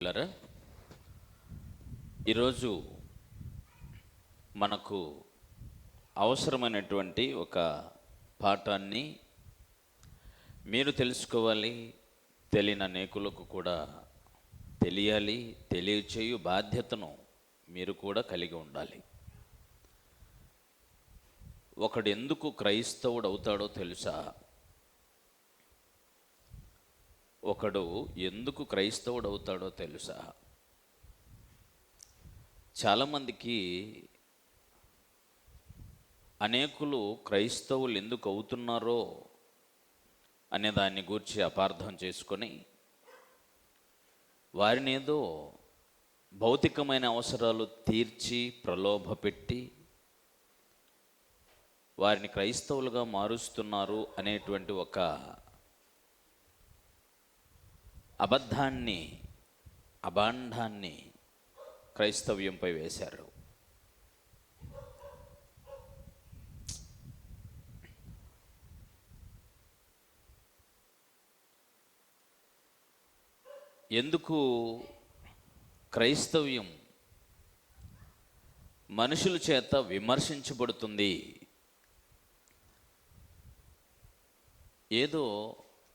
పిల్లరా, ఈరోజు మనకు అవసరమైనటువంటి ఒక పాఠాన్ని మీరు తెలుసుకోవాలి, తెలియని అనేకులకు కూడా తెలియాలి, తెలియచేయు బాధ్యతను మీరు కూడా కలిగి ఉండాలి. ఒకడు ఎందుకు క్రైస్తవుడు అవుతాడో తెలుసా? ఒకడు ఎందుకు క్రైస్తవుడు అవుతాడో తెలుసా? చాలామందికి అనేకులు క్రైస్తవులు ఎందుకు అవుతున్నారో అనే దాన్ని గూర్చి అపార్థం చేసుకొని వారిని ఏదో భౌతికమైన అవసరాలు తీర్చి ప్రలోభపెట్టి వారిని క్రైస్తవులుగా మారుస్తున్నారు అనేటువంటి ఒక అభాండాన్ని క్రైస్తవ్యంపై వేశారు. ఎందుకు క్రైస్తవ్యం మనుషుల చేత విమర్శించబడుతుంది? ఏదో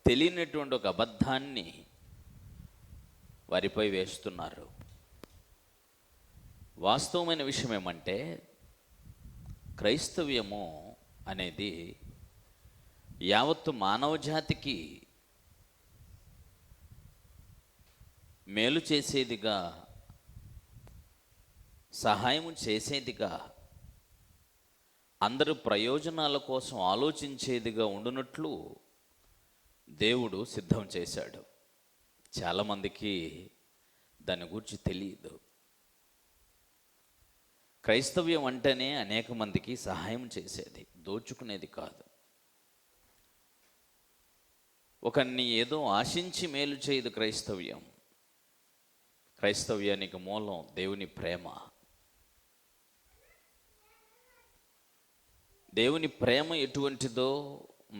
తెలియనటువంటి ఒక అబద్ధాన్ని వారిపై వేస్తున్నారు. వాస్తవమైన విషయం ఏమంటే, క్రైస్తవ్యము అనేది యావత్తు మానవ జాతికి మేలు చేసేదిగా, సహాయం చేసేదిగా, అందరి ప్రయోజనాల కోసం ఆలోచించేదిగా ఉండునట్లు దేవుడు సిద్ధం చేశాడు. చాలామందికి దాని గురించి తెలియదు. క్రైస్తవ్యం అంటేనే అనేక మందికి సహాయం చేసేది, దోచుకునేది కాదు. ఒకరిని ఏదో ఆశించి మేలు చేయదు క్రైస్తవ్యం. క్రైస్తవ్యానికి మూలం దేవుని ప్రేమ. దేవుని ప్రేమ ఎటువంటిదో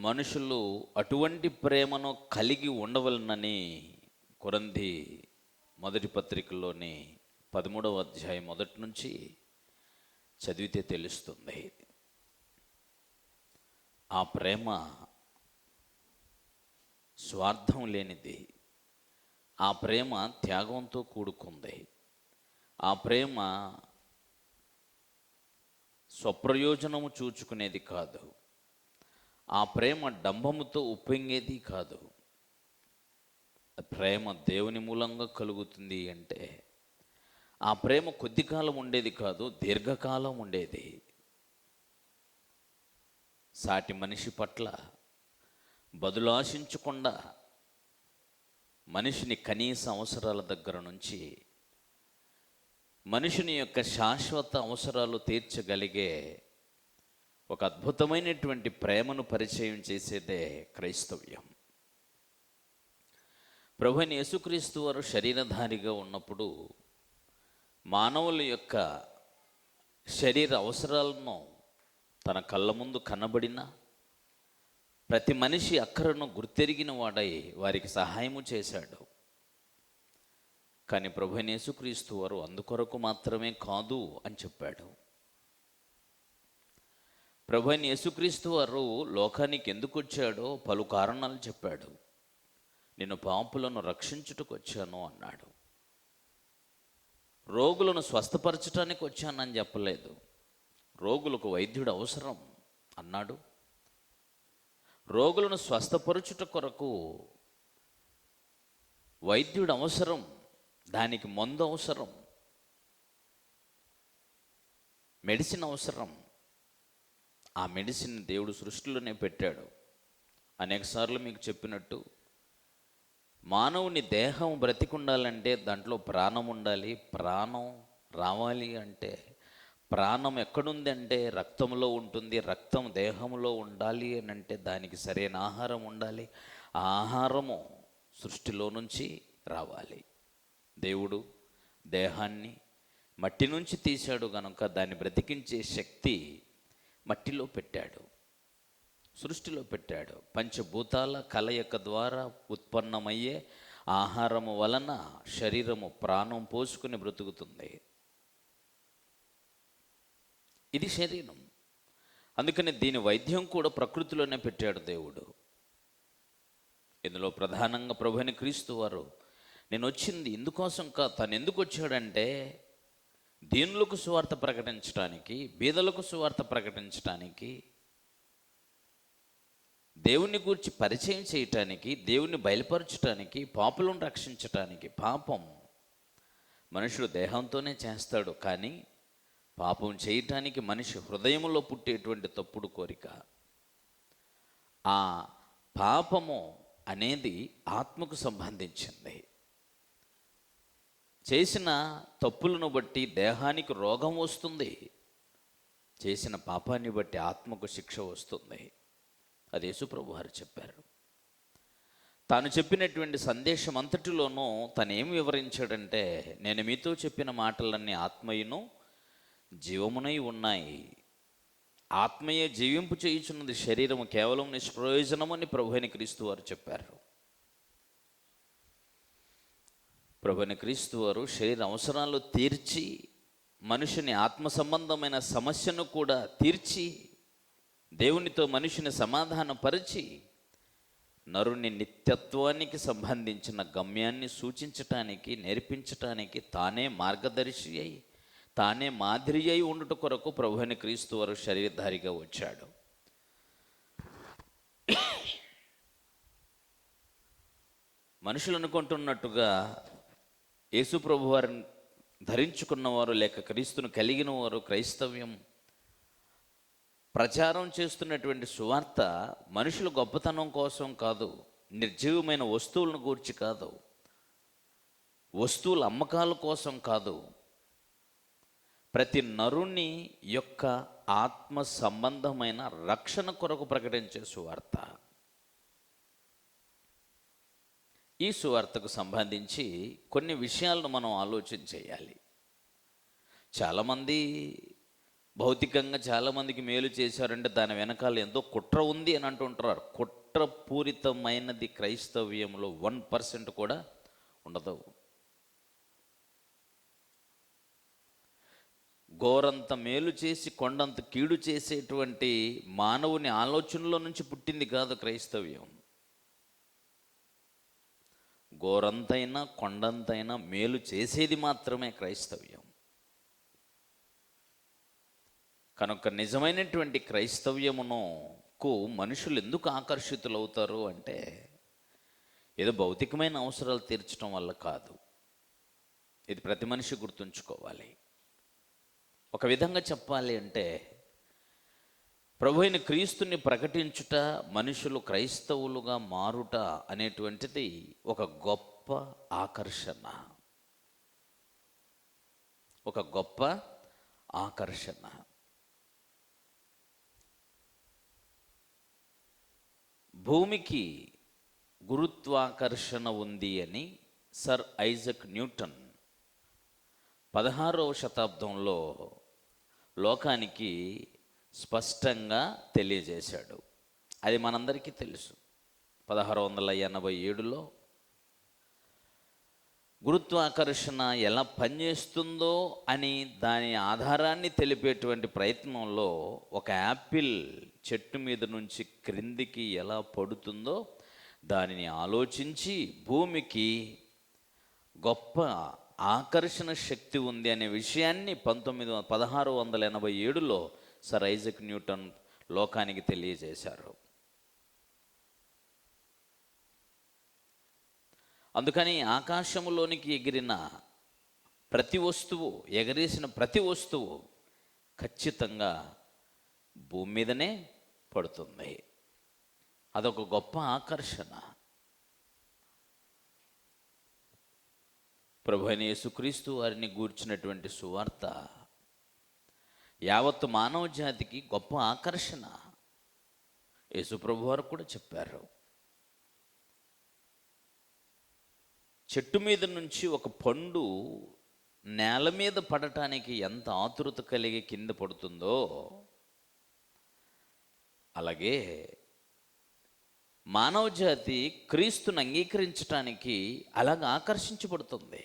మనుషులు అటువంటి ప్రేమను కలిగి ఉండవలనని కొరింథీ మొదటి పత్రికలోని 13వ అధ్యాయం మొదటి నుంచి చదివితే తెలుస్తుంది. ఆ ప్రేమ స్వార్థం లేనిది, ఆ ప్రేమ త్యాగంతో కూడుకుంది, ఆ ప్రేమ స్వప్రయోజనము చూచుకునేది కాదు, ఆ ప్రేమ డంబముతో ఉప్పొంగేది కాదు. ప్రేమ దేవుని మూలంగా కలుగుతుంది అంటే ఆ ప్రేమ కొద్ది కాలం ఉండేది కాదు, దీర్ఘకాలం ఉండేది. సాటి మనిషి పట్ల బదులాశించకుండా మనిషిని కనీస అవసరాల దగ్గర నుంచి మనిషిని యొక్క శాశ్వత అవసరాలు తీర్చగలిగే ఒక అద్భుతమైనటువంటి ప్రేమను పరిచయం చేసేదే క్రైస్తవ్యం. ప్రభువైన యేసుక్రీస్తు వారు శరీరధారిగా ఉన్నప్పుడు మానవుల యొక్క శరీర అవసరాలను తన కళ్ళ ముందు కనబడిన ప్రతి మనిషి అక్కరను గుర్తెరిగిన వాడై వారికి సహాయము చేశాడు. కానీ ప్రభువైన యేసుక్రీస్తు వారు అందుకొరకు మాత్రమే కాదు అని చెప్పాడు. ప్రభువైన యేసుక్రీస్తు వారు లోకానికి ఎందుకు వచ్చాడో పలు కారణాలు చెప్పాడు. నేను పాపులను రక్షించుటకు వచ్చాను అన్నాడు. రోగులను స్వస్థపరచడానికి వచ్చానని చెప్పలేదు. రోగులకు వైద్యుడు అవసరం అన్నాడు. రోగులను స్వస్థపరచుట కొరకు వైద్యుడు అవసరం, దానికి మందు అవసరం, మెడిసిన్ అవసరం. ఆ మెడిసిన్ దేవుడు సృష్టిలోనే పెట్టాడు. అనేకసార్లు మీకు చెప్పినట్టు మానవుని దేహం బ్రతికుండాలంటే దాంట్లో ప్రాణం ఉండాలి. ప్రాణం రావాలి అంటే, ప్రాణం ఎక్కడుంది అంటే రక్తంలో ఉంటుంది. రక్తం దేహంలో ఉండాలి అని అంటే దానికి సరైన ఆహారం ఉండాలి. ఆ ఆహారము సృష్టిలో నుంచి రావాలి. దేవుడు దేహాన్ని మట్టి నుంచి తీశాడు కనుక దాన్ని బ్రతికించే శక్తి మట్టిలో పెట్టాడు, సృష్టిలో పెట్టాడు. పంచభూతాల కలయిక ద్వారా ఉత్పన్నమయ్యే ఆహారము వలన శరీరము ప్రాణం పోసుకుని బ్రతుకుతుంది. ఇది శరీరం. అందుకని దీని వైద్యం కూడా ప్రకృతిలోనే పెట్టాడు దేవుడు. ఇందులో ప్రధానంగా ప్రభువైన క్రీస్తు వారు నేను వచ్చింది ఇందుకోసం తను ఎందుకు వచ్చాడంటే దీనులకు సువార్త ప్రకటించడానికి, బీదలకు సువార్త ప్రకటించడానికి, దేవుని గురించి పరిచయం చేయటానికి, దేవుణ్ణి బయలుపరచటానికి, పాపులను రక్షించటానికి. పాపం మనుషుడు దేహంతోనే చేస్తాడు, కానీ పాపం చేయటానికి మనిషి హృదయంలో పుట్టేటువంటి తప్పుడు కోరిక. ఆ పాపము అనేది ఆత్మకు సంబంధించింది. చేసిన తప్పులను బట్టి దేహానికి రోగం వస్తుంది, చేసిన పాపాన్ని బట్టి ఆత్మకు శిక్ష వస్తుంది. అది యేసుప్రభు వారు చెప్పారు. తాను చెప్పినటువంటి సందేశం అంతటిలోనూ తను ఏం వివరించాడంటే, నేను మీతో చెప్పిన మాటలన్నీ ఆత్మయును జీవమునై ఉన్నాయి. ఆత్మయే జీవింపు చేయుచున్నది, శరీరము కేవలం నిష్ప్రయోజనమని ప్రభువైన క్రీస్తు వారు చెప్పారు. ప్రభువైన క్రీస్తు వారు శరీర అవసరాలు తీర్చి, మనుషుని ఆత్మ సంబంధమైన సమస్యను కూడా తీర్చి, దేవునితో మనుషుని సమాధానపరిచి, నరుని నిత్యత్వానికి సంబంధించిన గమ్యాన్ని సూచించటానికి, నేర్పించటానికి తానే మార్గదర్శి అయి, తానే మాదిరి అయి ఉండుట కొరకు ప్రభువైన క్రీస్తు వారు శరీరధారిగా వచ్చాడు. మనుషులు అనుకుంటున్నట్టుగా యేసు ప్రభు వారిని ధరించుకున్నవారు లేక క్రీస్తును కలిగిన వారు క్రైస్తవ్యం ప్రచారం చేస్తున్నటువంటి సువార్త మనుషుల గొప్పతనం కోసం కాదు, నిర్జీవమైన వస్తువులను గూర్చి కాదు, వస్తువుల అమ్మకాల కోసం కాదు, ప్రతి నరుని యొక్క ఆత్మ సంబంధమైన రక్షణ కొరకు ప్రకటించే సువార్త. ఈ సువార్తకు సంబంధించి కొన్ని విషయాలను మనం ఆలోచన చేయాలి. చాలామంది భౌతికంగా చాలామందికి మేలు చేశారంటే దాని వెనకాల ఎంతో కుట్ర ఉంది అని అంటుంటారు. కుట్రపూరితమైనది క్రైస్తవ్యంలో 1% కూడా ఉండదు. గోరంత మేలు చేసి కొండంత కీడు చేసేటువంటి మానవుని ఆలోచనలో నుంచి పుట్టింది కాదు క్రైస్తవ్యం. గోరంతైనా కొండంతైనా మేలు చేసేది మాత్రమే క్రైస్తవ్యం. కనుక నిజమైనటువంటి క్రైస్తవ్యమునకు మనుషులు ఎందుకు ఆకర్షితులవుతారు అంటే, ఏదో భౌతికమైన అవసరాలు తీర్చడం వల్ల కాదు. ఇది ప్రతి మనిషి గుర్తుంచుకోవాలి. ఒక విధంగా చెప్పాలి అంటే, ప్రభువైన క్రీస్తుని ప్రకటించుట, మనుషులు క్రైస్తవులుగా మారుట అనేటువంటిది ఒక గొప్ప ఆకర్షణ, ఒక గొప్ప ఆకర్షణ. భూమికి గురుత్వాకర్షణ ఉంది అని సర్ ఐజక్ న్యూటన్ 16వ శతాబ్దంలో లోకానికి స్పష్టంగా తెలియజేశాడు. అది మనందరికీ తెలుసు. 1687లో గురుత్వాకర్షణ ఎలా పనిచేస్తుందో అని దాని ఆధారాన్ని తెలిపేటువంటి ప్రయత్నంలో ఒక యాపిల్ చెట్టు మీద నుంచి క్రిందికి ఎలా పడుతుందో దానిని ఆలోచించి భూమికి గొప్ప ఆకర్షణ శక్తి ఉంది అనే విషయాన్ని 1687లో సర్ ఐజక్ న్యూటన్ లోకానికి తెలియజేశారు. అందుకని ఆకాశంలోనికి ఎగిరిన ప్రతి వస్తువు, ఎగరేసిన ప్రతి వస్తువు ఖచ్చితంగా భూమి మీదనే పడుతుంది. అదొక గొప్ప ఆకర్షణ. ప్రభువైన యేసుక్రీస్తు వారిని గూర్చినటువంటి సువార్త యావత్తు మానవ జాతికి గొప్ప ఆకర్షణ. యేసు ప్రభు వారు కూడా చెప్పారు, చెట్టు మీద నుంచి ఒక పండు నేల మీద పడటానికి ఎంత ఆతురత కలిగి కింద పడుతుందో, అలాగే మానవ జాతి క్రీస్తుని అంగీకరించటానికి అలాగ ఆకర్షించబడుతుంది.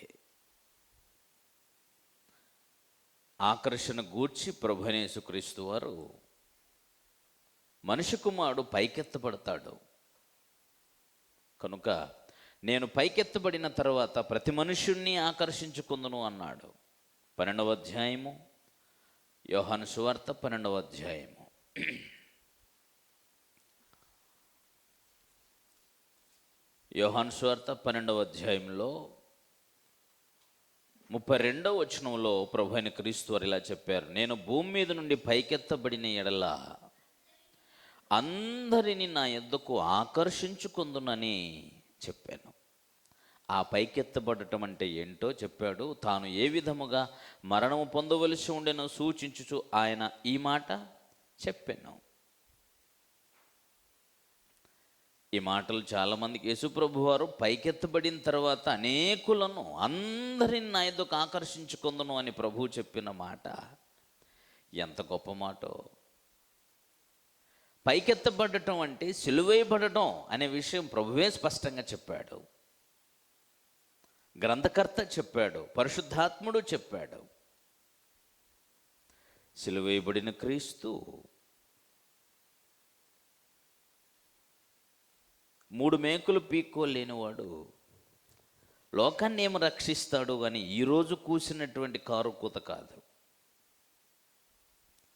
ఆకర్షణ గూర్చి ప్రభువైన యేసుక్రీస్తు వారు మనిషి కుమారుడు పైకెత్తబడతాడు కనుక నేను పైకెత్తబడిన తర్వాత ప్రతి మనుష్యుణ్ణి ఆకర్షించుకుందును అన్నాడు. 12వ అధ్యాయము యోహాను సువార్త 12వ అధ్యాయము యోహాను సువార్త 12వ అధ్యాయంలో 32వ వచనంలో ప్రభువైన క్రీస్తు వారు ఇలా చెప్పారు, నేను భూమి మీద నుండి పైకెత్తబడిన ఎడల అందరినీ నా యొద్దకు ఆకర్షించుకుందునని చెప్పాను. ఆ పైకెత్తబడటం అంటే ఏంటో చెప్పాడు. తాను ఏ విధముగా మరణము పొందవలసి ఉండెనో సూచించుచు ఆయన ఈ మాట చెప్పాను. ఈ మాటలు చాలామందికి యేసుప్రభు వారు పైకెత్తబడిన తర్వాత అనేకులను అందరిని నా యొద్దకు ఆకర్షించుకుందును అని ప్రభువు చెప్పిన మాట ఎంత గొప్ప మాటో. పైకెత్తబడటం అంటే సిలువేయబడటం అనే విషయం ప్రభువే స్పష్టంగా చెప్పాడు. గ్రంథకర్త చెప్పాడు, పరిశుద్ధాత్ముడు చెప్పాడు. సిలువేయబడిన క్రీస్తు 3 మేకులు పీక్కోలేనివాడు లోకాన్ని ఏమి రక్షిస్తాడు అని ఈరోజు కూసినటువంటి కారు కూత కాదు.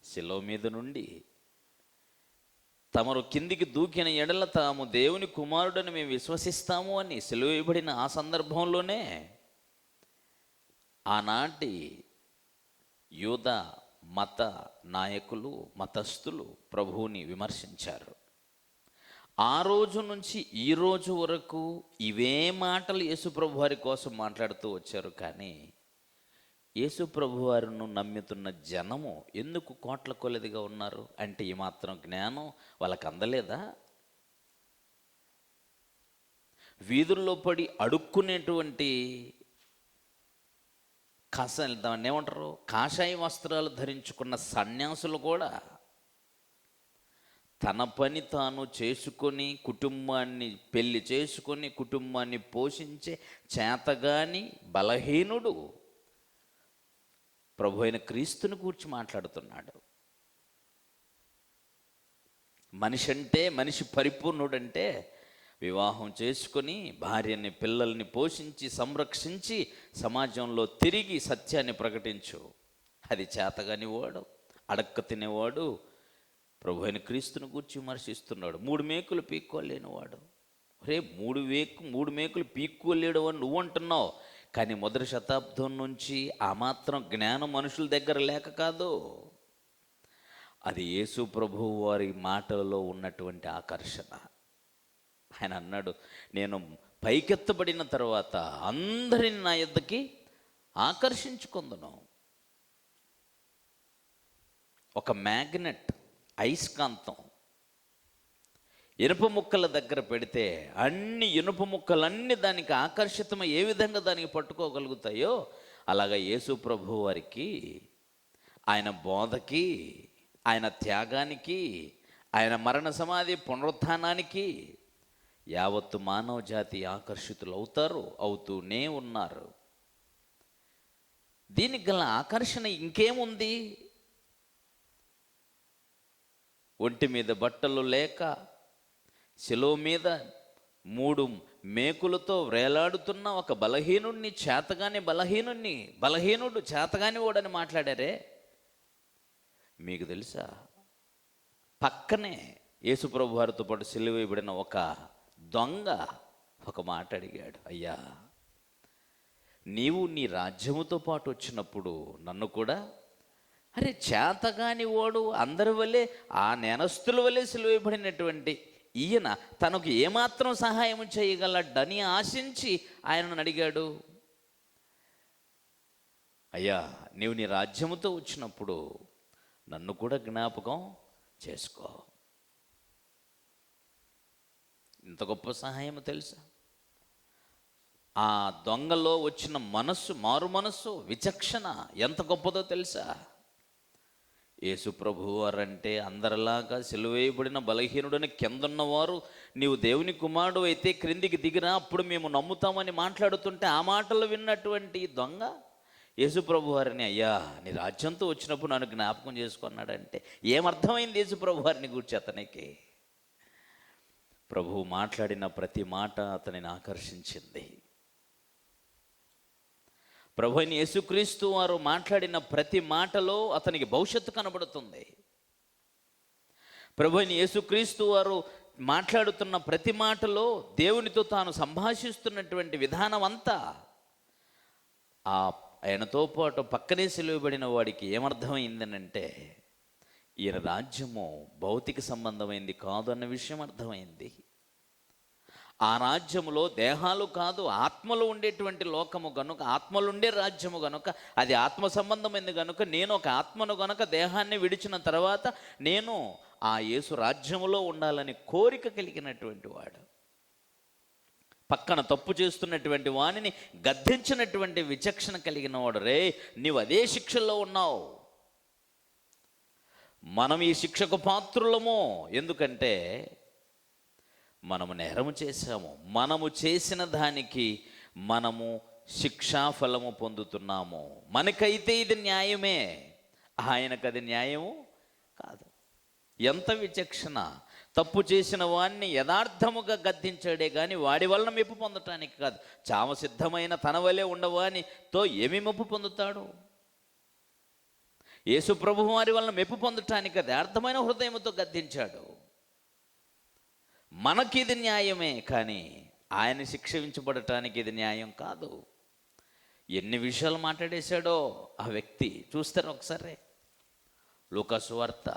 శిలువ మీద నుండి తమరు కిందికి దూకిన ఎడల తాము దేవుని కుమారుడని మేము విశ్వసిస్తాము అని సిలువేయబడిన ఆ సందర్భంలోనే ఆనాటి యూద మత నాయకులు, మతస్థులు ప్రభువుని విమర్శించారు. ఆ రోజు నుంచి ఈ రోజు వరకు ఇవే మాటలు యేసుప్రభు వారి కోసం మాట్లాడుతూ వచ్చారు. కానీ యేసుప్రభు వారిను నమ్ముతున్న జనము ఎందుకు కోట్ల కొలదిగా ఉన్నారు అంటే ఈ మాత్రం జ్ఞానం వాళ్ళకి అందలేదా? వీధుల్లో పడి అడుక్కునేటువంటి దాన్ని ఏమంటారు, కాషాయ వస్త్రాలు ధరించుకున్న సన్యాసులు కూడా తన పని తాను చేసుకొని కుటుంబాన్ని పెళ్లి చేసుకొని కుటుంబాన్ని పోషించే చేతగాని బలహీనుడు ప్రభు అయిన క్రీస్తుని గూర్చి మాట్లాడుతున్నాడు. మనిషి అంటే, మనిషి పరిపూర్ణుడంటే వివాహం చేసుకొని భార్యని పిల్లల్ని పోషించి సంరక్షించి సమాజంలో తిరిగి సత్యాన్ని ప్రకటించు. అది చేతగాని వాడు, అడక్క తినేవాడు ప్రభు అయిన క్రీస్తుని గూర్చి విమర్శిస్తున్నాడు. 3 మేకులు పీక్కోలేనివాడు. రే 3 మేకులు పీక్కోలేడు అని నువ్వు అంటున్నావు, కానీ మొదటి శతాబ్దం నుంచి ఆ మాత్రం జ్ఞానం మనుషుల దగ్గర లేక కాదు, అది యేసు ప్రభువు వారి మాటలలో ఉన్నటువంటి ఆకర్షణ. ఆయన అన్నాడు, నేను పైకెత్తబడిన తర్వాత అందరిని నా యొద్దకి ఆకర్షించుకుందును. ఒక మ్యాగ్నెట్, అయస్కాంతం ఇనుప ముక్కల దగ్గర పెడితే అన్ని ఇనుప ముక్కలన్నీ దానికి ఆకర్షితమై ఏ విధంగా దానికి పట్టుకోగలుగుతాయో అలాగా యేసు ప్రభు వారికి, ఆయన బోధకి, ఆయన త్యాగానికి, ఆయన మరణ సమాధి పునరుత్థానానికి యావత్తు మానవ జాతి ఆకర్షితులు అవుతూనే ఉన్నారు. దీనికి గల ఆకర్షణ ఇంకేముంది? ఒంటి మీద బట్టలు లేక శిలువ మీద 3 మేకులతో వ్రేలాడుతున్న ఒక బలహీనుడిని బలహీనుడు చేతగాని వాడని మాట్లాడారే. మీకు తెలుసా, పక్కనే యేసుప్రభు వారితో పాటు సిలువ వేయబడిన ఒక దొంగ ఒక మాట అడిగాడు, అయ్యా నీవు నీ రాజ్యముతో పాటు వచ్చినప్పుడు నన్ను కూడా, అరే చేతగాని వాడు అందరి వల్లే ఆ నేరస్తుల వల్లే సిలువ వేయబడినటువంటి ఈయన తనకు ఏమాత్రం సహాయం చేయగలడని ఆశించి ఆయనను అడిగాడు, అయ్యా నీవు నీ రాజ్యముతో వచ్చినప్పుడు నన్ను కూడా జ్ఞాపకం చేసుకో. ఇంత గొప్ప సహాయం తెలుసా? ఆ దొంగలో వచ్చిన మనస్సు, మారు మనస్సు, విచక్షణ ఎంత గొప్పదో తెలుసా? యేసు ప్రభువు వారంటే అందరిలాగా సిలువేయబడిన బలహీనుడని కిందన్నవారు నీవు దేవుని కుమారుడు అయితే క్రిందికి దిగిరా అప్పుడు మేము నమ్ముతామని మాట్లాడుతుంటే ఆ మాటలు విన్నటువంటి దొంగ యేసు ప్రభు వారిని, అయ్యా నీ రాజ్యంతో వచ్చినప్పుడు నన్ను జ్ఞాపకం చేసుకున్నాడంటే ఏమర్థమైంది యేసు ప్రభు వారిని గూర్చి అతనికి? ప్రభువు మాట్లాడిన ప్రతి మాట అతనిని ఆకర్షించింది. ప్రభు అయిన యేసుక్రీస్తు వారు మాట్లాడిన ప్రతి మాటలో అతనికి భవిష్యత్తు కనబడుతుంది. ప్రభు అయిన యేసుక్రీస్తు వారు మాట్లాడుతున్న ప్రతి మాటలో దేవునితో తాను సంభాషిస్తున్నటువంటి విధానం అంతా ఆయనతో పాటు పక్కనే సిలువబడిన వాడికి ఏమర్థమైందనంటే ఈయన రాజ్యము భౌతిక సంబంధమైంది కాదు అన్న విషయం అర్థమైంది. ఆ రాజ్యములో దేహాలు కాదు ఆత్మలు ఉండేటువంటి లోకము గనుక, ఆత్మలు ఉండే రాజ్యము గనుక, అది ఆత్మ సంబంధమైంది గనుక నేను ఒక ఆత్మను గనుక దేహాన్ని విడిచిన తర్వాత నేను ఆ యేసు రాజ్యములో ఉండాలని కోరిక కలిగినటువంటి వాడు, పక్కన తప్పు చేస్తున్నటువంటి వానిని గద్దించినటువంటి విచక్షణ కలిగిన వాడు. రే నీవు అదే శిక్షల్లో ఉన్నావు, మనం ఈ శిక్షకు పాత్రులము. ఎందుకంటే మనము నేరము చేశాము, మనము చేసిన దానికి మనము శిక్షాఫలము పొందుతున్నాము. మనకైతే ఇది న్యాయమే, ఆయనకు అది న్యాయము కాదు. ఎంత విచక్షణ! తప్పు చేసిన వాణ్ణి యథార్థముగా గద్దించాడే కానీ వాడి వలన మెప్పు పొందటానికి కాదు. చావ సిద్ధమైన తన వలె ఉండవానితో ఏమి మెప్పు పొందుతాడు? యేసు ప్రభువు వారి వలన మెప్పు పొందటానికి యథార్థమైన హృదయంతో గద్దించాడు. మనకి ఇది న్యాయమే, కానీ ఆయన శిక్షించబడటానికి ఇది న్యాయం కాదు. ఎన్ని విషయాలు మాట్లాడేశాడో ఆ వ్యక్తి చూస్తారు ఒకసారి. లూకా సువార్త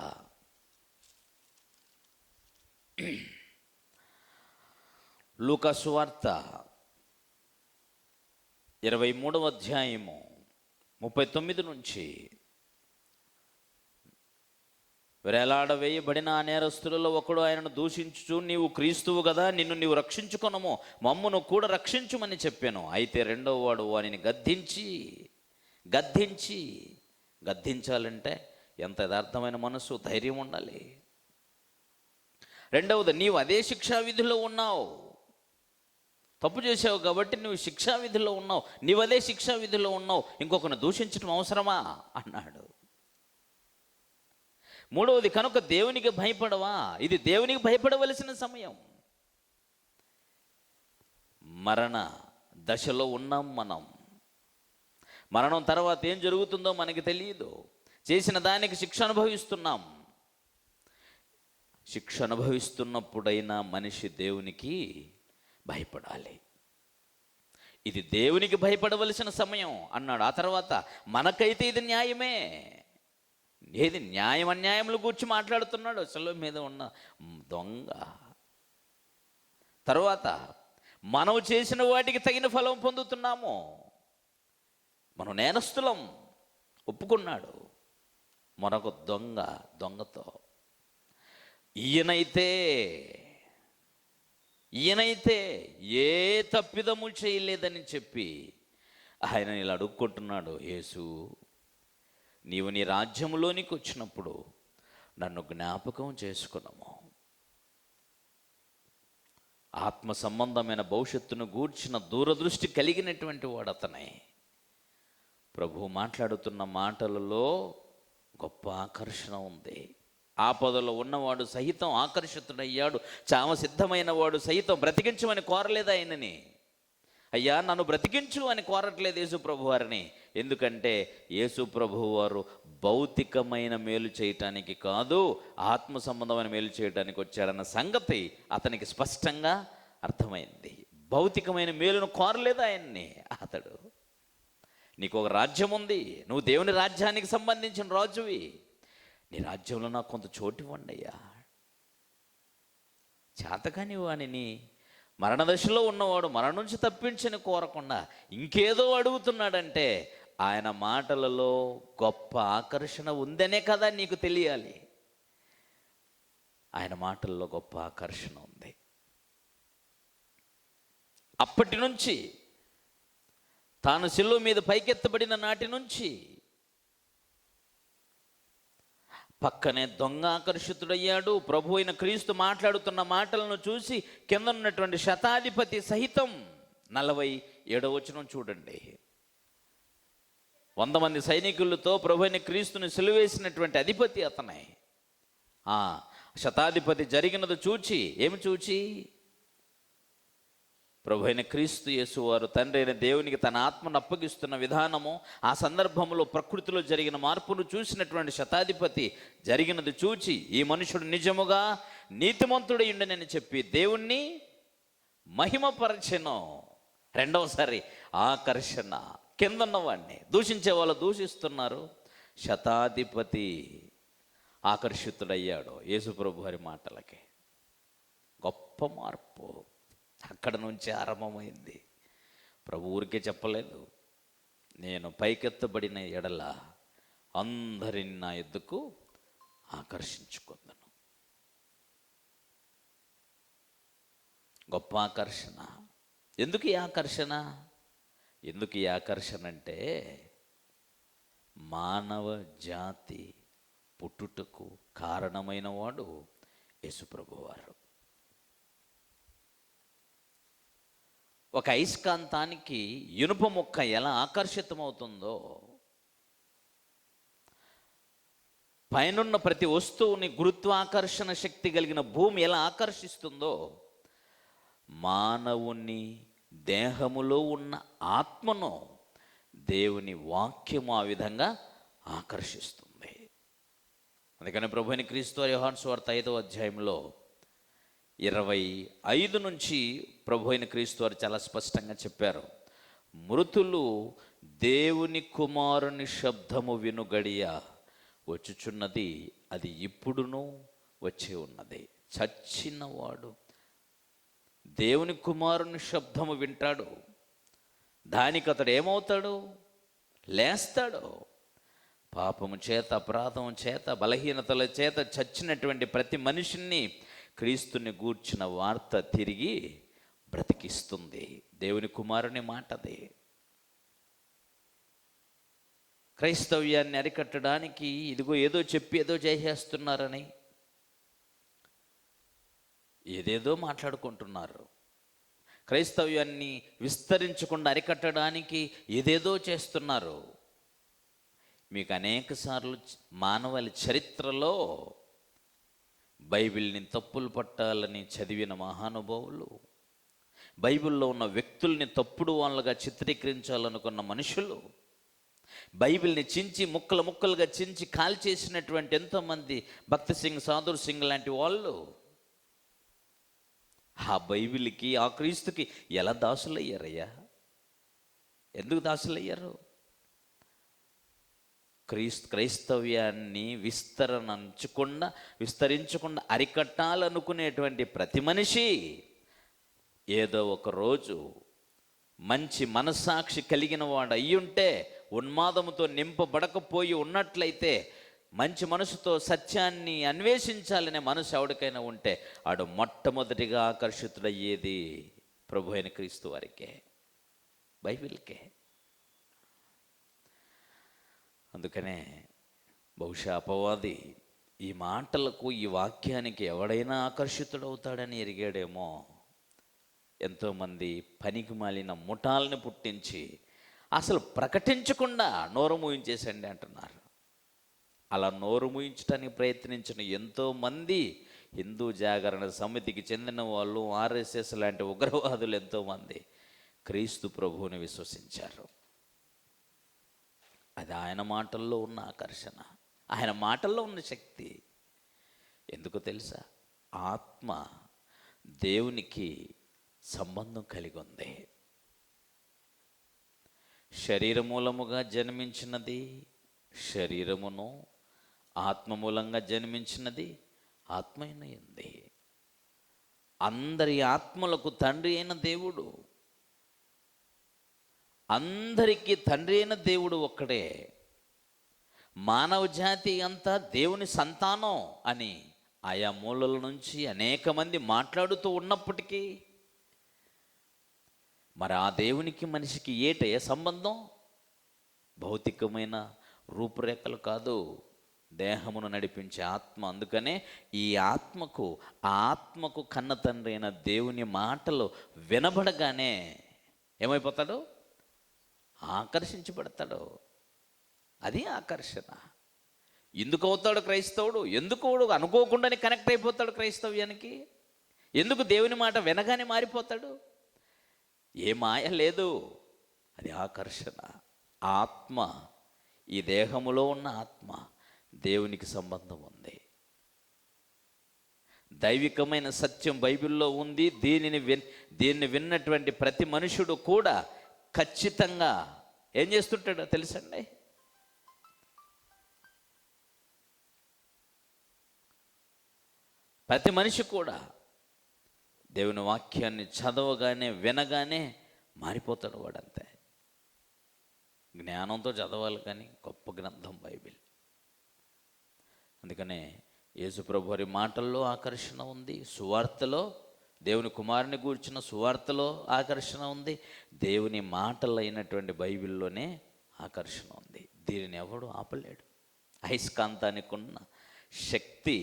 23వ అధ్యాయము 39 నుంచి, వేలాడవేయబడిన ఆ నేరస్తులలో ఒకడు ఆయనను దూషించుచు, నీవు క్రీస్తువు కదా, నిన్ను నీవు రక్షించుకొనము, మమ్మును కూడా రక్షించుమని చెప్పాను. అయితే రెండవ వాడు వానిని గద్దించాలంటే ఎంత యథార్థమైన మనసు, ధైర్యం ఉండాలి. రెండవది, నీవు అదే శిక్షా విధిలో ఉన్నావు, తప్పు చేసావు కాబట్టి నువ్వు శిక్షా విధిలో ఉన్నావు, నీవు అదే శిక్షా విధిలో ఉన్నావు, ఇంకొకరిని దూషించడం అవసరమా అన్నాడు. మూడవది, కనుక దేవునికి భయపడవా? ఇది దేవునికి భయపడవలసిన సమయం. మరణ దశలో ఉన్నాం మనం. మరణం తర్వాత ఏం జరుగుతుందో మనకి తెలియదు. చేసిన దానికి శిక్ష అనుభవిస్తున్నాం. శిక్ష అనుభవిస్తున్నప్పుడైనా మనిషి దేవునికి భయపడాలి. ఇది దేవునికి భయపడవలసిన సమయం అన్నాడు. ఆ తర్వాత, మనకైతే ఇది న్యాయమే. ఏది న్యాయం అన్యాయముల గురించి మాట్లాడుతున్నాడు అసలు మీద ఉన్న దొంగ. తర్వాత, మనం చేసిన వాటికి తగిన ఫలం పొందుతున్నాము, మనం నేరస్తులం ఒప్పుకున్నాడు. మరొక దొంగతో ఈయనైతే ఏ తప్పిదము చేయలేదని చెప్పి ఆయన ఇలా అడుక్కుంటున్నాడు. యేసు, నీవు నీ రాజ్యములోనికి వచ్చినప్పుడు నన్ను జ్ఞాపకం చేసుకున్నాము. ఆత్మ సంబంధమైన భవిష్యత్తును గూర్చిన దూరదృష్టి కలిగినటువంటి వాడు అతనే. ప్రభువు మాట్లాడుతున్న మాటలలో గొప్ప ఆకర్షణ ఉంది. ఆపదలో ఉన్నవాడు సహితం ఆకర్షితుడయ్యాడు. చావ సిద్ధమైన వాడు సహితం బ్రతికించమని కోరలేదు ఆయనని. అయ్యా నన్ను బ్రతికించు అని కోరట్లేదు యేసు ప్రభు వారిని. ఎందుకంటే యేసు ప్రభు వారు భౌతికమైన మేలు చేయటానికి కాదు, ఆత్మ సంబంధమైన మేలు చేయటానికి వచ్చాడన్న సంగతి అతనికి స్పష్టంగా అర్థమైంది. భౌతికమైన మేలును కోరలేదు ఆయన్ని. అతడు, నీకు ఒక రాజ్యం ఉంది, నువ్వు దేవుని రాజ్యానికి సంబంధించిన రాజువి, నీ రాజ్యంలో నాకు కొంత చోటు ఇవ్వండి అయ్యా. చేతకాని వాణిని, మరణదశలో ఉన్నవాడు మరణం నుంచి తప్పించని కోరకుండా ఇంకేదో అడుగుతున్నాడంటే ఆయన మాటలలో గొప్ప ఆకర్షణ ఉందనే కదా నీకు తెలియాలి. ఆయన మాటల్లో గొప్ప ఆకర్షణ ఉంది. అప్పటి నుంచి, తాను శిలువ మీద పైకెత్తబడిన నాటి నుంచి పక్కనే దొంగ ఆకర్షితుడయ్యాడు. ప్రభు అయిన క్రీస్తు మాట్లాడుతున్న మాటలను చూసి కింద ఉన్నటువంటి శతాధిపతి సహితం 47వ వచనం చూడండి. 100 మంది సైనికులతో ప్రభు అయిన క్రీస్తుని సిలువేసినటువంటి అధిపతి అతనే. ఆ శతాధిపతి జరిగినది చూచి ఏమి చూచి, ప్రభు అయిన క్రీస్తు యేసు వారు తండ్రి అయిన దేవునికి తన ఆత్మను అప్పగిస్తున్న విధానము, ఆ సందర్భంలో ప్రకృతిలో జరిగిన మార్పును చూసినటువంటి శతాధిపతి జరిగినది చూచి, ఈ మనుషుడు నిజముగా నీతిమంతుడయుండనని చెప్పి దేవుణ్ణి మహిమపరచెను. రెండవసారి ఆకర్షణ. కిందన్నవాడిని దూషించే వాళ్ళు దూషిస్తున్నారు, శతాధిపతి ఆకర్షితుడయ్యాడు యేసుప్రభు వారి మాటలకి. గొప్ప మార్పు అక్కడ నుంచి ఆరంభమైంది. ప్రభు ఊరికే చెప్పలేదు, నేను పైకెత్తబడిన ఎడల అందరిని నా ఎద్దుకు ఆకర్షించుకుందను. గొప్ప ఆకర్షణ. ఎందుకు ఈ ఆకర్షణ? ఎందుకు ఈ ఆకర్షణ అంటే, మానవ జాతి పుట్టుటకు కారణమైన వాడు యేసుప్రభు వారు. ఒక అయస్కాంతానికి ఇనుప ముక్క ఎలా ఆకర్షితమవుతుందో, పైనున్న ప్రతి వస్తువుని గురుత్వాకర్షణ శక్తి కలిగిన భూమి ఎలా ఆకర్షిస్తుందో, మానవుని దేహములో ఉన్న ఆత్మను దేవుని వాక్యము ఆ విధంగా ఆకర్షిస్తుంది. అందుకని ప్రభువైన క్రీస్తు యోహాను సువార్త 5వ అధ్యాయంలో 25 నుంచి ప్రభు అయిన క్రీస్తు వారు చాలా స్పష్టంగా చెప్పారు, మృతులు దేవుని కుమారుని శబ్దము వినుగడియ వచ్చుచున్నది, అది ఇప్పుడును వచ్చే ఉన్నది. చచ్చినవాడు దేవుని కుమారుని శబ్దము వింటాడు, దానికి అతడు ఏమవుతాడు? లేస్తాడు. పాపము చేత, అపరాధము చేత, బలహీనతల చేత చచ్చినటువంటి ప్రతి మనిషిని క్రీస్తుని గూర్చిన వార్త తిరిగి బ్రతికిస్తుంది. దేవుని కుమారుని మాటది. క్రైస్తవ్యాన్ని అరికట్టడానికి ఇదిగో ఏదో చెప్పి ఏదో చేసేస్తున్నారని ఏదేదో మాట్లాడుకుంటున్నారు. క్రైస్తవ్యాన్ని విస్తరించకుండా అరికట్టడానికి ఏదేదో చేస్తున్నారు. మీకు అనేక సార్లు మానవాళి చరిత్రలో బైబిల్ని తప్పులు పట్టాలని చదివిన మహానుభావులు, బైబిల్లో ఉన్న వ్యక్తుల్ని తప్పుడు వాళ్ళగా చిత్రీకరించాలనుకున్న మనుషులు, బైబిల్ని చించి ముక్కలు ముక్కలుగా చించి కాల్చేసినటువంటి ఎంతోమంది, భక్తి సింగ్, సాధుర్ సింగ్ లాంటి వాళ్ళు ఆ బైబిల్కి, ఆ క్రీస్తుకి ఎలా దాసులయ్యారయ్యా? ఎందుకు దాసులయ్యారు? క్రైస్తవ్యాన్ని విస్తరించకుండా అరికట్టాలనుకునేటువంటి ప్రతి మనిషి ఏదో ఒక రోజు మంచి మనస్సాక్షి కలిగిన వాడు అయ్యుంటే, ఉన్మాదముతో నింపబడకపోయి ఉన్నట్లయితే, మంచి మనసుతో సత్యాన్ని అన్వేషించాలనే మనసు ఎవరికైనా ఉంటే, ఆడు మొట్టమొదటిగా ఆకర్షితుడయ్యేది ప్రభు అయిన క్రీస్తు వారికే, బైబిల్కే. అందుకనే బహుశా అపవాది ఈ మాటలకు, ఈ వాక్యానికి ఎవడైనా ఆకర్షితుడవుతాడని ఎరిగాడేమో. ఎంతోమంది పనికి మాలిన ముఠాలని పుట్టించి అసలు ప్రకటించకుండా నోరు మూయించేసండి అంటున్నారు. అలా నోరు మూయించడానికి ప్రయత్నించిన ఎంతోమంది హిందూ జాగరణ సమితికి చెందిన వాళ్ళు, ఆర్ఎస్ఎస్ లాంటి ఉగ్రవాదులు ఎంతోమంది క్రీస్తు ప్రభువుని విశ్వసించారు. అది ఆయన మాటల్లో ఉన్న ఆకర్షణ, ఆయన మాటల్లో ఉన్న శక్తి. ఎందుకు తెలుసా? ఆత్మ దేవునికి సంబంధం కలిగి ఉంది. శరీర మూలముగా జన్మించినది శరీరమును, ఆత్మ మూలంగా జన్మించినది ఆత్మైన ఉంది. అందరి ఆత్మలకు తండ్రి అయిన దేవుడు, అందరికీ తండ్రి అయిన దేవుడు ఒక్కడే. మానవ జాతి అంతా దేవుని సంతానం అని ఆయా మూలల నుంచి అనేక మంది మాట్లాడుతూ ఉన్నప్పటికీ, మరి ఆ దేవునికి మనిషికి ఏ సంబంధం? భౌతికమైన రూపురేఖలు కాదు, దేహమును నడిపించే ఆత్మ. అందుకనే ఈ ఆత్మకు, ఆ ఆత్మకు కన్న తండ్రి అయిన దేవుని మాటలు వినబడగానే ఏమైపోతాడు? ఆకర్షించబడతాడు. అది ఆకర్షణ. ఎందుకు అవుతాడు క్రైస్తవుడు? ఎందుకు అనుకోకుండానే కనెక్ట్ అయిపోతాడు క్రైస్తవ్యానికి? ఎందుకు దేవుని మాట వినగానే మారిపోతాడు? ఏ మాయ లేదు, అది ఆకర్షణ. ఆత్మ, ఈ దేహములో ఉన్న ఆత్మ దేవునికి సంబంధం ఉంది. దైవికమైన సత్యం బైబిల్లో ఉంది. దీన్ని విన్నటువంటి ప్రతి మనుషుడు కూడా ఖచ్చితంగా ఏం చేస్తుంటాడో తెలుసండి? ప్రతి మనిషి కూడా దేవుని వాక్యాన్ని చదవగానే, వినగానే మారిపోతాడు వాడంతే. జ్ఞానంతో చదవాలి కానీ గొప్ప గ్రంథం బైబిల్. అందుకనే యేసుప్రభు వారి మాటల్లో ఆకర్షణ ఉంది, సువార్తలో, దేవుని కుమారుని గూర్చిన సువార్తలో ఆకర్షణ ఉంది, దేవుని మాటలైనటువంటి బైబిల్లోనే ఆకర్షణ ఉంది. దీనిని ఎవడు ఆపలేడు. అయస్కాంతానికి ఉన్న శక్తి,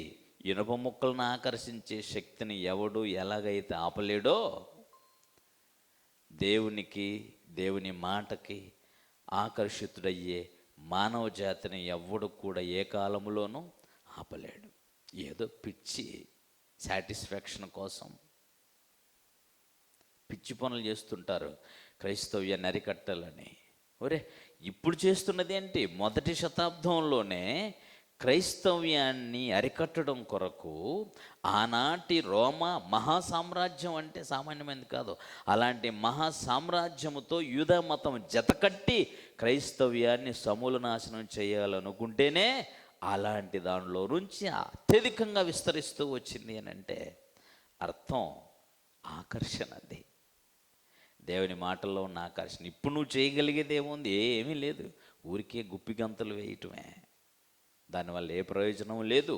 ఇనుప ముక్కలను ఆకర్షించే శక్తిని ఎవడు ఎలాగైతే ఆపలేడో, దేవునికి, దేవుని మాటకి ఆకర్షితుడయ్యే మానవ జాతిని ఎవడు కూడా ఏ కాలంలోనూ ఆపలేడు. ఏదో పిచ్చి సాటిస్ఫాక్షన్ కోసం పిచ్చి పనులు చేస్తుంటారు క్రైస్తవ్యాన్ని అరికట్టాలని. ఒరే, ఇప్పుడు చేస్తున్నది ఏంటి? మొదటి శతాబ్దంలోనే క్రైస్తవ్యాన్ని అరికట్టడం కొరకు ఆనాటి రోమా మహాసామ్రాజ్యం, అంటే సామాన్యమైనది కాదు, అలాంటి మహాసామ్రాజ్యముతో యూదా మతం జతకట్టి క్రైస్తవ్యాన్ని సమూల నాశనం చేయాలనుకుంటేనే అలాంటి దానిలో నుంచి అత్యధికంగా విస్తరిస్తూ వచ్చింది అని అంటే అర్థం ఆకర్షణ. అది దేవుని మాటల్లో ఉన్న ఆకర్షణ. ఇప్పుడు నువ్వు చేయగలిగేది ఏముంది? ఏమీ లేదు. ఊరికే గుప్పి గంతులు వేయటమే. దానివల్ల ఏ ప్రయోజనం లేదు.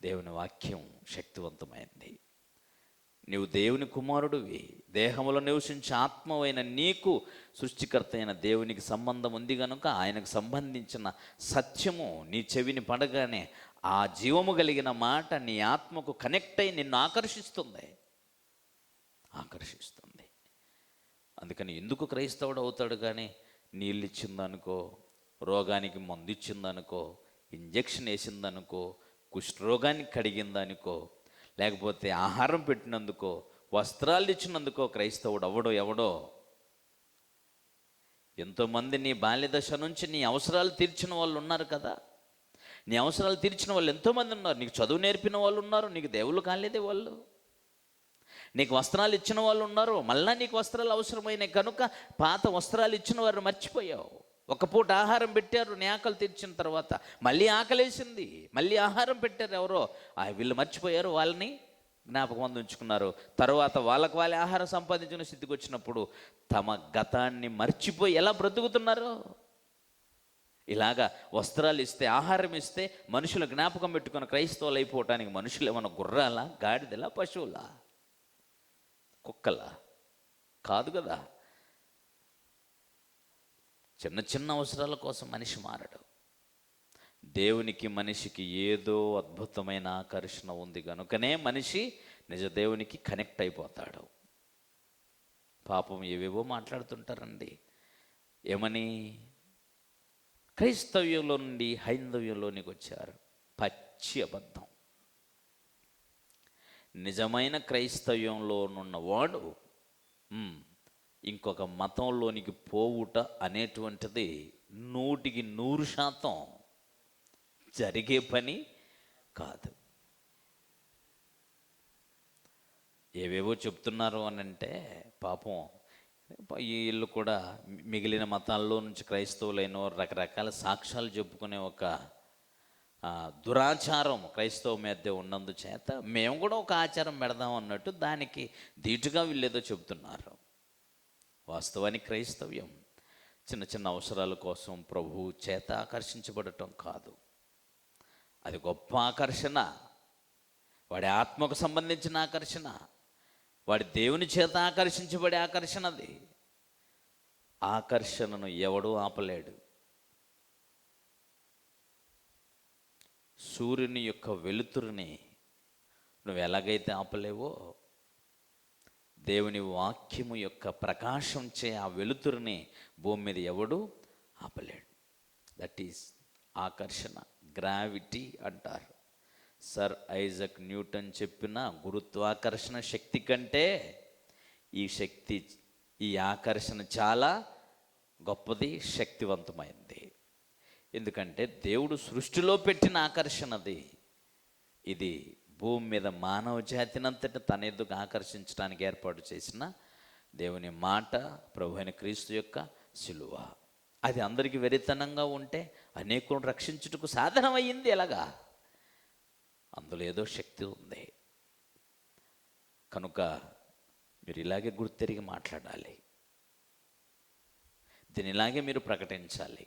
దేవుని వాక్యం శక్తివంతమైంది. నీవు దేవుని కుమారుడివి, దేహంలో నివసించే ఆత్మవైన నీకు సృష్టికర్త అయిన దేవునికి సంబంధం ఉంది కనుక ఆయనకు సంబంధించిన సత్యము నీ చెవిని పడగానే ఆ జీవము కలిగిన మాట నీ ఆత్మకు కనెక్ట్ అయి నిన్ను ఆకర్షిస్తుంది. అందుకని ఎందుకు క్రైస్తవుడు అవుతాడు? కానీ నీళ్ళు ఇచ్చిందనుకో, రోగానికి మందు ఇచ్చిందనుకో, ఇంజెక్షన్ వేసిందనుకో, కుష్ఠరోగానికి కడిగిందనుకో, లేకపోతే ఆహారం పెట్టినందుకో, వస్త్రాలు ఇచ్చినందుకో క్రైస్తవుడు ఎవడో. ఎంతోమంది నీ బాల్యదశ నుంచి నీ అవసరాలు తీర్చిన వాళ్ళు ఉన్నారు కదా. నీ అవసరాలు తీర్చిన వాళ్ళు ఎంతోమంది ఉన్నారు. నీకు చదువు నేర్పిన వాళ్ళు ఉన్నారు, నీకు దేవుళ్ళు కాలేదే వాళ్ళు. నీకు వస్త్రాలు ఇచ్చిన వాళ్ళు ఉన్నారు, మళ్ళా నీకు వస్త్రాలు అవసరమైనవి కనుక పాత వస్త్రాలు ఇచ్చిన వారు మర్చిపోయావు. ఒక పూట ఆహారం పెట్టారు నీ ఆకలి తీర్చిన తర్వాత, మళ్ళీ ఆకలేసింది, మళ్ళీ ఆహారం పెట్టారు ఎవరో, వీళ్ళు మర్చిపోయారు, వాళ్ళని జ్ఞాపకం ఉంచుకున్నారు. తర్వాత వాళ్ళే ఆహారం సంపాదించిన స్థితికి వచ్చినప్పుడు తమ గతాన్ని మర్చిపోయి ఎలా బ్రతుకుతున్నారు? ఇలాగా వస్త్రాలు ఇస్తే, ఆహారం ఇస్తే మనుషుల జ్ఞాపకం పెట్టుకుని క్రైస్తవులు అయిపోవటానికి మనుషులు ఏమన్నా గుర్రాలా, గాడిదలా, పశువులా, కుక్కలా? కాదు కదా. చిన్న చిన్న అవసరాల కోసం మనిషి మారడు. దేవునికి మనిషికి ఏదో అద్భుతమైన ఆకర్షణ ఉంది కనుకనే మనిషి నిజ దేవునికి కనెక్ట్ అయిపోతాడు. పాపం ఏవేవో మాట్లాడుతుంటారండి. ఏమని? క్రైస్తవ్యంలో నుండి హైందవ్యంలోనికి వచ్చారు. పచ్చి అబద్ధం. నిజమైన క్రైస్తవ్యంలో ఉన్నవాడు ఇంకొక మతంలోనికి పోవుట అనేటువంటిది 100% జరిగే పని కాదు. ఏవేవో చెప్తున్నారు అని అంటే పాపం వీళ్ళు కూడా మిగిలిన మతాల్లో నుంచి క్రైస్తవులైన రకరకాల సాక్ష్యాలు చెప్పుకునే ఒక దురాచారం క్రైస్తవ మధ్య ఉన్నందు చేత మేము కూడా ఒక ఆచారం పెడదాం అన్నట్టు దానికి ధీటుగా వీళ్ళేదో చెబుతున్నారు. వాస్తవానికి క్రైస్తవ్యం చిన్న చిన్న అవసరాల కోసం ప్రభువు చేత ఆకర్షించబడటం కాదు. అది గొప్ప ఆకర్షణ. వాడి ఆత్మకు సంబంధించిన ఆకర్షణ, వాడి దేవుని చేత ఆకర్షించబడే ఆకర్షణ. అది ఆకర్షణను ఎవడూ ఆపలేడు. సూర్యుని యొక్క వెలుతురుని నువ్వు ఎలాగైతే ఆపలేవో, దేవుని వాక్యము యొక్క ప్రకాశం చే ఆ వెలుతురుని భూమి మీద ఎవడు ఆపలేడు. దట్ ఈస్ ఆకర్షణ, గ్రావిటీ అంటారు. సర్ ఐజక్ న్యూటన్ చెప్పిన గురుత్వాకర్షణ శక్తి కంటే ఈ ఆకర్షణ చాలా గొప్పది, శక్తివంతమైంది. ఎందుకంటే దేవుడు సృష్టిలో పెట్టిన ఆకర్షణది. ఇది భూమి మీద మానవ జాతినంతటి తన ఎద్దుకు ఆకర్షించడానికి ఏర్పాటు చేసిన దేవుని మాట, ప్రభు అయిన క్రీస్తు యొక్క శిలువ. అది అందరికీ వెరితనంగా ఉంటే అనేకులను రక్షించుటకు సాధనమయ్యింది. ఎలాగా? అందులో ఏదో శక్తి ఉంది. కనుక మీరు ఇలాగే గుర్తెరిగి మాట్లాడాలి, దీని ఇలాగే మీరు ప్రకటించాలి.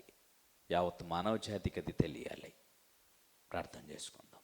యావత్ మానవ జాతికి అది తెలియాలి. ప్రార్థన చేసుకుందాం.